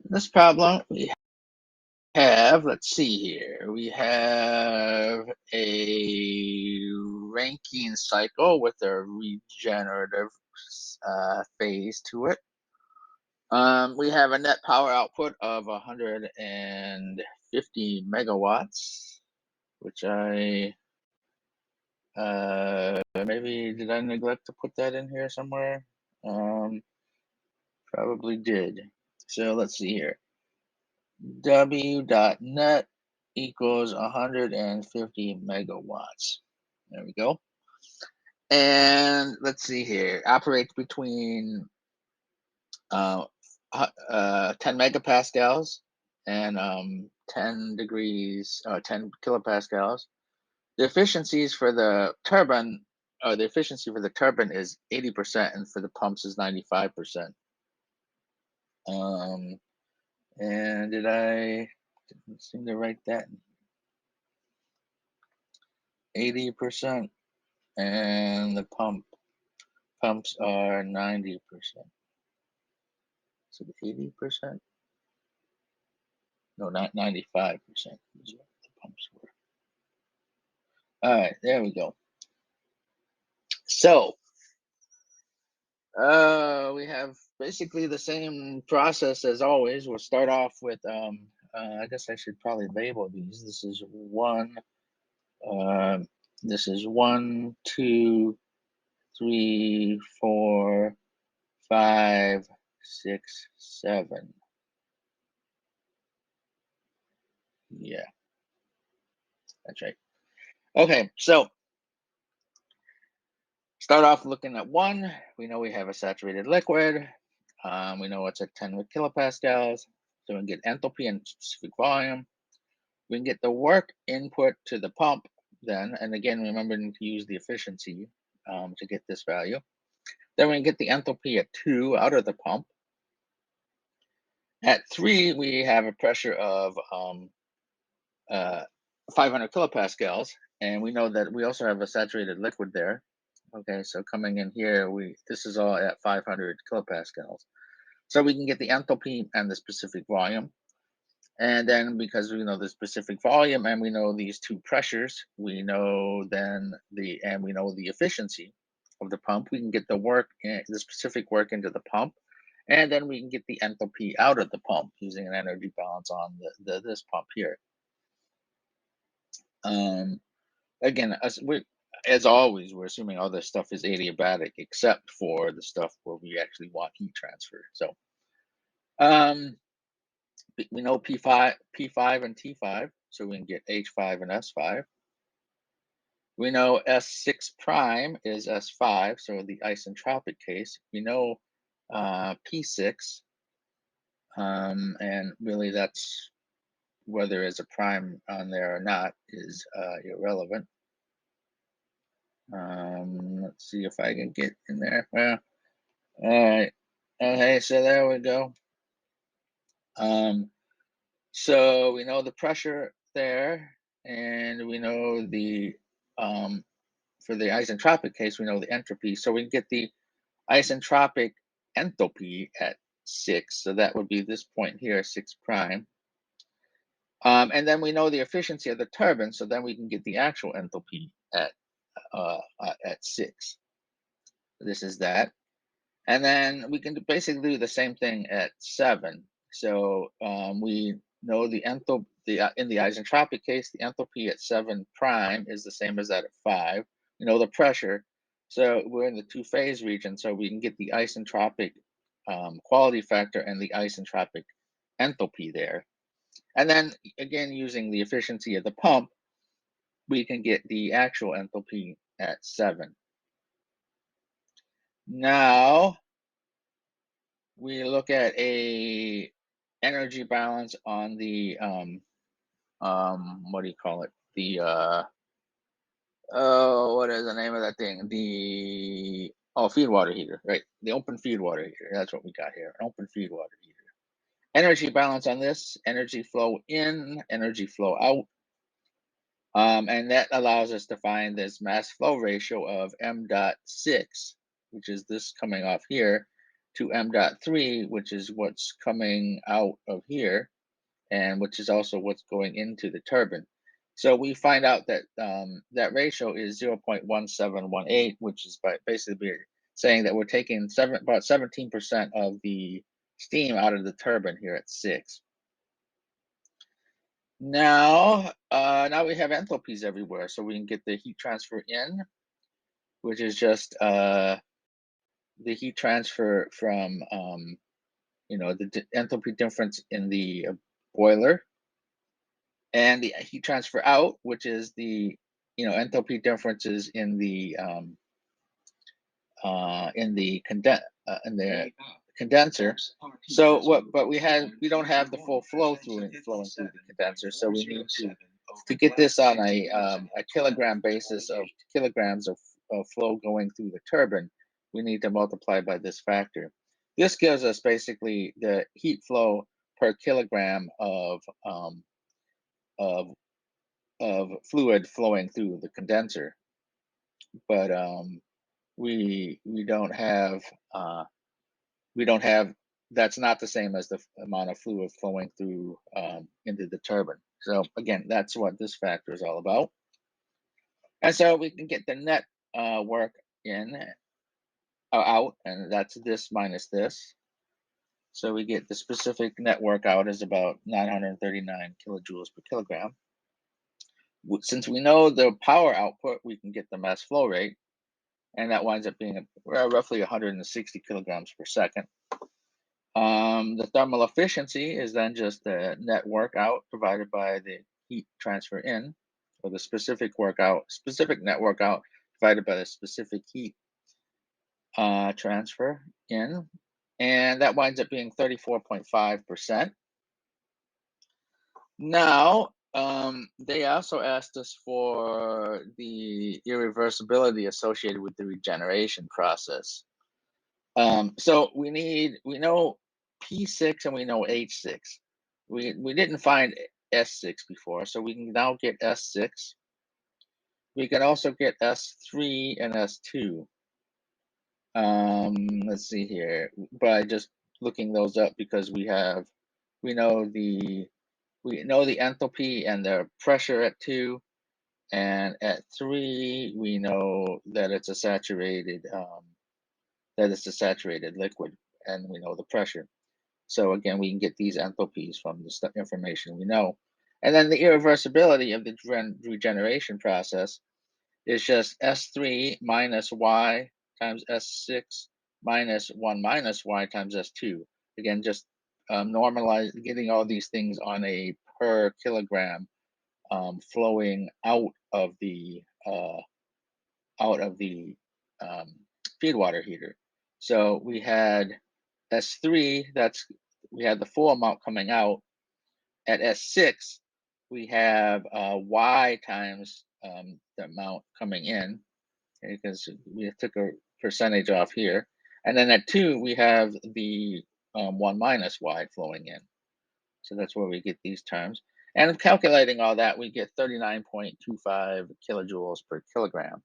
This problem we have, let's see here, we have a Rankine cycle with a regenerative phase to it. We have a net power output of 150 megawatts, which maybe did I neglect to put that in here somewhere? Probably did. So let's see here. W.net equals 150 megawatts. There we go. And let's see here, operates between 10 megapascals and 10 degrees, 10 kilopascals. The efficiencies for the turbine, the efficiency for the turbine is 80%, and for the pumps is 95%. And didn't seem to write that. 80%, and the pumps are 90%. So 80%? No, not 95% is what the pumps were. All right, there we go. So we have basically the same process as always. We'll start off with I guess I should probably label these. This is one. This is 1, 2, 3, 4, 5, 6, 7. Yeah, that's right. Okay, so start off looking at 1. We know we have a saturated liquid. We know it's at 10 kilopascals. So we can get enthalpy and specific volume. We can get the work input to the pump then. And again, remembering to use the efficiency to get this value. Then we can get the enthalpy at 2 out of the pump. At 3, we have a pressure of 500 kilopascals. And we know that we also have a saturated liquid there. Okay, so coming in here, this is all at 500 kilopascals. So we can get the enthalpy and the specific volume. And then because we know the specific volume and we know these two pressures, we know then the efficiency of the pump, we can get the specific work into the pump, and then we can get the enthalpy out of the pump using an energy balance on this pump here. Again, as always, we're assuming all this stuff is adiabatic except for the stuff where we actually want heat transfer. So we know P5 and T5, so we can get H5 and S5. We know S6 prime is S5, so the isentropic case. We know P6, and really that's whether there's a prime on there or not is irrelevant. Let's see if I can get in there. Well, all right. Okay, so there we go. So we know the pressure there, and we know the for the isentropic case, we know the entropy. So we can get the isentropic enthalpy at 6. So that would be this point here, 6 prime. And then we know the efficiency of the turbine, so then we can get the actual enthalpy at 6. This is that. And then we can basically do the same thing at 7. So we know the enthalpy in the isentropic case, the enthalpy at 7 prime is the same as that at 5. We know the pressure. So we're in the two-phase region, so we can get the isentropic quality factor and the isentropic enthalpy there. And then again, using the efficiency of the pump, we can get the actual enthalpy at 7. Now we look at a energy balance on the what do you call it? The what is the name of that thing? The feed water heater, right? The open feed water heater. That's what we got here. An open feed water heater. Energy balance on this, energy flow in, energy flow out. And that allows us to find this mass flow ratio of m.6, which is this coming off here, to m.3, which is what's coming out of here, and which is also what's going into the turbine. So we find out that that ratio is 0.1718, which is basically saying that we're taking about 17% of the steam out of the turbine here at 6. Now we have enthalpies everywhere, so we can get the heat transfer in, which is just the heat transfer from the enthalpy difference in the boiler, and the heat transfer out, which is the enthalpy differences in the condenser. So but we don't have the full flow flowing through the condenser, so we need to get this on a kilogram basis of kilograms of flow going through the turbine. We need to multiply by this factor. This gives us basically the heat flow per kilogram of fluid flowing through the condenser. But we don't have that's not the same as the amount of fluid flowing through into the turbine. So again, that's what this factor is all about. And so we can get the net work in out, and that's this minus this. So we get the specific net work out is about 939 kilojoules per kilogram. Since we know the power output, we can get the mass flow rate, and that winds up being roughly 160 kilograms per second. The thermal efficiency is then just the net work out divided by the heat transfer in, or the specific net work out divided by the specific heat transfer in, and that winds up being 34.5%. Now, they also asked us for the irreversibility associated with the regeneration process. So we know P6 and we know H6. We didn't find S6 before, so we can now get S6. We can also get S3 and S2. Let's see here, by just looking those up, because we know the enthalpy and the pressure at 2, and at 3 we know that it's a saturated liquid, and we know the pressure. So again, we can get these enthalpies from the information we know. And then the irreversibility of the regeneration process is just S3 minus Y times S6 minus 1 minus Y times S2. Again, just getting all these things on a per kilogram flowing out of the feed water heater. So we had S3, we had the full amount coming out. At S6, we have Y times the amount coming in, because we took a percentage off here. And then at 2, we have the 1 minus Y flowing in. So that's where we get these terms. And calculating all that, we get 39.25 kilojoules per kilogram.